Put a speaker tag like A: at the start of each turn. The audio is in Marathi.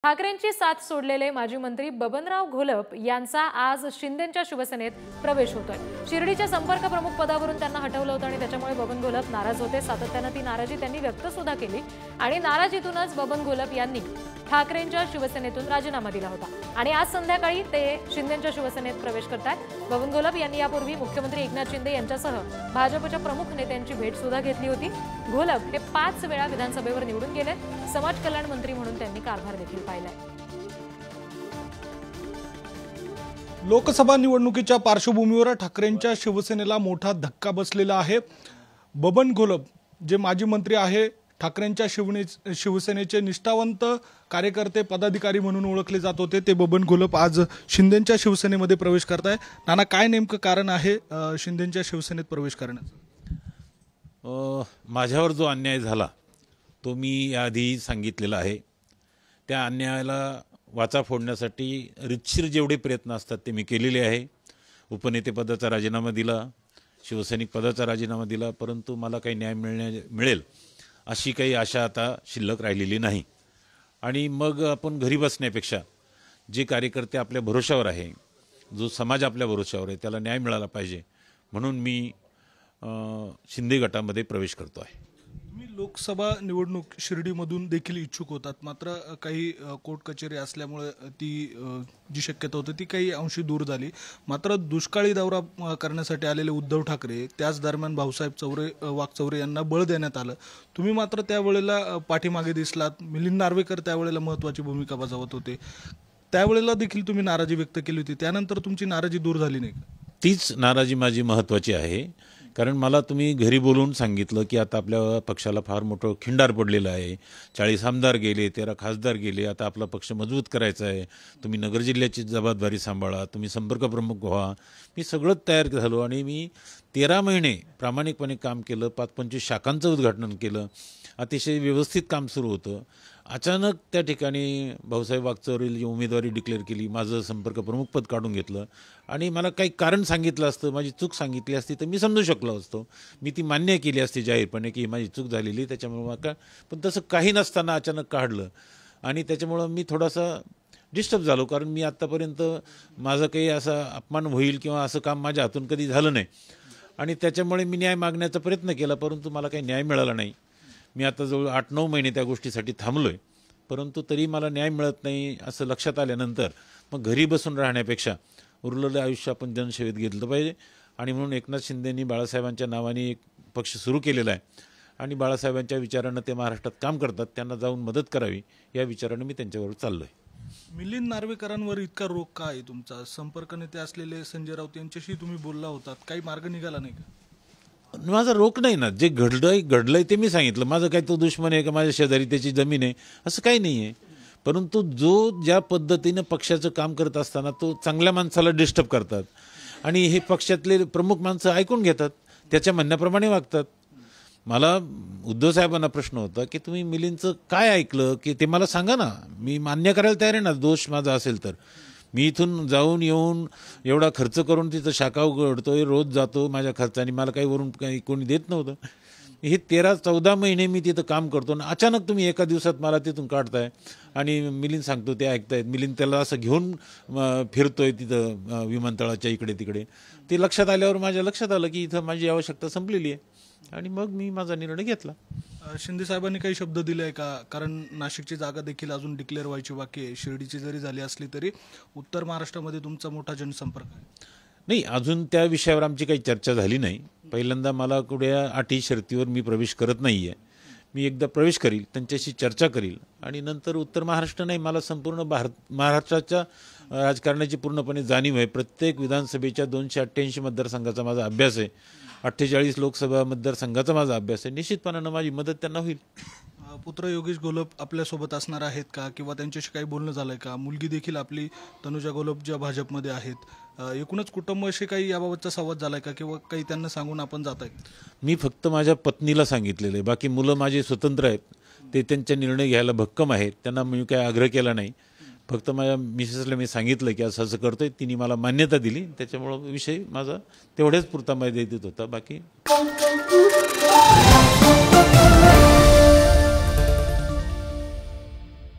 A: ठाकरेंची साथ सोडलेले माजी मंत्री बबनराव घोलप यांचा आज शिंदेंच्या शिवसेनेत प्रवेश होतोय। शिर्डीच्या संपर्क प्रमुख पदावरून त्यांना हटवलं होतं आणि त्याच्यामुळे बबन घोलप नाराज होते। सातत्याने ती नाराजी त्यांनी व्यक्त सुद्धा केली आणि नाराजीतूनच बबन घोलप यांनी ठाकरेंच्या शिवसेनेतून राजीनामा दिला होता आणि आज संध्याकाळी ते शिंदेंच्या शिवसेनेत प्रवेश करतात। बबन घोलप यांनी यापूर्वी मुख्यमंत्री एकनाथ शिंदे यांच्यासह भाजपच्या प्रमुख नेत्यांची भेट सुद्धा घेतली होती। घोलप हे 5 वेळा विधानसभेवर निवडून गेले। समाज कल्याण मंत्री म्हणून त्यांनी कारभार देखील पाहिलाय।
B: लोकसभा निवडणुकीच्या पार्श्वभूमीवर ठाकरेंच्या शिवसेनेला मोठा धक्का बसलेला आहे। बबन घोलप जे माजी मंत्री आहे, ठाकरेंच्या शिवसेनेचे निष्ठावंत कार्यकर्ते पदाधिकारी म्हणून ओळखले जात होते, ते बबन घोलप आज शिंदेंच्या शिवसेनेमध्ये प्रवेश करताय। नाना, काय नेमकं कारण आहे शिंदेंच्या शिवसेनेत प्रवेश करण्याचं?
C: माझ्यावर जो अन्याय झाला तो मी आधी सांगितलेला आहे। त्या अन्यायाला वाचा फोडण्यासाठी रितशीर जेवढे प्रयत्न असतात ते मी केलेले आहे। उपनेतेपदाचा राजीनामा दिला, शिवसैनिक पदाचा राजीनामा दिला, परंतु मला काही न्याय मिळेल अशी काही आशा आता शिल्लक राहिलेली नाही। आणि मग आपण घरी बसण्यापेक्षा जे कार्यकर्ते आपल्या भरोशावर आहे, जो समाज आपल्या भरोशावर आहे, त्याला न्याय मिळाला पाहिजे म्हणून मी शिंदे गटामध्ये प्रवेश करतो आहे।
B: मी लोकसभा निवडणूक शिर्डीमधून देखील इच्छुक होतात, मात्र काही कोर्ट कचेरी असल्यामुळे ती जी शक्यता होती ती काही अंशी दूर झाली। मात्र दुष्काळी दौरा करण्यासाठी आलेले उद्धव ठाकरे, त्याच दरम्यान भाऊसाहेब वाकचौरे यांना बळ देण्यात आलं। तुम्ही मात्र त्यावेळेला पाठीमागे दिसलात। मिलिंद नार्वेकर त्यावेळेला महत्त्वाची भूमिका बजावत होते, त्यावेळेला देखील तुम्ही नाराजी व्यक्त केली होती। त्यानंतर तुमची नाराजी दूर झाली नाही?
C: तीच नाराजी माझी महत्त्वाची आहे, कारण मला तुम्ही घरी बोलून सांगितलं की आता आपल्या पक्षाला फार मोठं खिंडार पडलेलं आहे, 40 आमदार गेले, 13 खासदार गेले, आता आपला पक्ष मजबूत करायचा आहे, तुम्ही नगर जिल्ह्याची जबाबदारी सांभाळा, तुम्ही संपर्क प्रमुख व्हा। मी सगळं तयार झालो आणि मी 13 महिने प्रामाणिकपणे काम केलं, 5-25 शाखांचं उद्घाटन केलं, अतिशय व्यवस्थित काम सुरू होतं। अचानक त्या ठिकाणी भाऊसाहेब वाकचौरेची उमेदवारी डिक्लेअर केली, माझं संपर्क प्रमुख पद काढून घेतलं आणि मला काही कारण सांगितलं असतं, माझी चूक सांगितली असती तर मी समजू शकलो असतो, मी ती मान्य केली असती जाहीरपणे की माझी चूक झालेली त्याच्यामुळे का, पण तसं काही नसताना अचानक काढलं आणि त्याच्यामुळं मी थोडासा डिस्टर्ब झालो, कारण मी आत्तापर्यंत माझं काही असा अपमान होईल किंवा असं काम माझ्या हातून कधी झालं नाही आणि त्याच्यामुळे मी न्याय मागण्याचा प्रयत्न केला, परंतु मला काही न्याय मिळाला नाही। मी आता जवळ 8-9 महिने त्या गोष्टीसाठी थांबलोय, परंतु तरी मला न्याय मिळत नाही असं लक्षात आल्यानंतर मग घरी बसून राहण्यापेक्षा उरलेलं आयुष्य आपण जनसेवेत घेतलं पाहिजे आणि म्हणून एकनाथ शिंदेंनी बाळासाहेबांच्या नावाने एक पक्ष सुरू केलेला आहे आणि बाळासाहेबांच्या विचारानं ते महाराष्ट्रात काम करतात, त्यांना जाऊन मदत करावी या विचारानं मी त्यांच्यावर चाललोय।
B: मिलिंद नार्वेकरांवर इतका रोग का आहे तुमचा? संपर्क नेते असलेले संजय राऊत यांच्याशी तुम्ही बोलला होतात, काही मार्ग निघाला नाही का?
C: माझा रोख नाही ना, जे घडलंय ते मी सांगितलं। माझं काय तो दुश्मन आहे का माझ्या शेजारी त्याची जमीन आहे असं काही नाही आहे, परंतु जो ज्या पद्धतीनं पक्षाचं काम करत असताना तो चांगल्या माणसाला डिस्टर्ब करतात आणि हे पक्षातले प्रमुख माणसं ऐकून घेतात, त्याच्या म्हणण्याप्रमाणे वागतात। मला उद्धव साहेबांना प्रश्न होता की तुम्ही मिलिंदचं काय ऐकलं की ते मला सांगा ना, मी मान्य करायला तयार आहे ना दोष माझा असेल तर। मी इथून जाऊन येऊन एवढा खर्च करून तिथं शाखा उघडतोय, रोज जातो माझ्या खर्चाने, मला काही वरून काही कोणी देत नव्हतं। हे 13-14 महिने मी तिथं काम करतो आणि अचानक तुम्ही एका दिवसात मला तिथून काढताय आणि मिलिंद सांगतो ते ऐकतायत। मिलिंद त्याला असं घेऊन फिरतोय तिथं विमानतळाच्या इकडे तिकडे, ते लक्षात आल्यावर माझ्या लक्षात आलं की इथं माझी आवश्यकता संपलेली आहे आणि मग मी माझा निर्णय घेतला।
B: शिंदे साहेबांनी काही शब्द दिले आहे का? कारण नाशिकची जागा देखील अजून डिक्लेअर व्हायची बाकी आहे, शिर्डीची जरी झाली असली तरी उत्तर महाराष्ट्रामध्ये तुमचा मोठा जनसंपर्क आहे।
C: नाही, अजून त्या विषयावर आमची काही चर्चा झाली नाही। पहिल्यांदा मला कुठल्या अटी शर्तीवर मी प्रवेश करत नाही आहे, मी एकदा प्रवेश करील, त्यांच्याशी चर्चा करील आणि नंतर उत्तर महाराष्ट्र नाही, मला संपूर्ण महाराष्ट्राच्या राजकारणाची पूर्णपणे जाणीव आहे। प्रत्येक विधानसभेच्या 288 मतदारसंघाचा माझा अभ्यास आहे, 48 लोकसभा मतदारसंघाचा माझा अभ्यास आहे, निश्चितपणानं माझी मदत त्यांना होईल।
B: पुत्र योगेश घोलप आपल्यासोबत असणार आहेत का किंवा त्यांच्याशी काही बोलणं झालंय का? मुलगी देखील आपली तनुजा घोलप ज्या भाजपमध्ये आहेत, एकूणच कुटुंबाशी काही याबाबतचा संवाद झालाय का किंवा काही त्यांना सांगून आपण जात आहे?
C: मी फक्त माझ्या पत्नीला सांगितलेलं आहे, बाकी मुलं माझे स्वतंत्र आहेत, ते त्यांचा निर्णय घ्यायला भक्कम आहेत, त्यांना मी काही आग्रह केला नाही। फक्त माझ्या मिसेसला मी सांगितलं की असं असं करतोय, तिने मला मान्यता दिली, त्याच्यामुळं विषय माझा तेवढ्याच पुरता मर्यादित होता, बाकी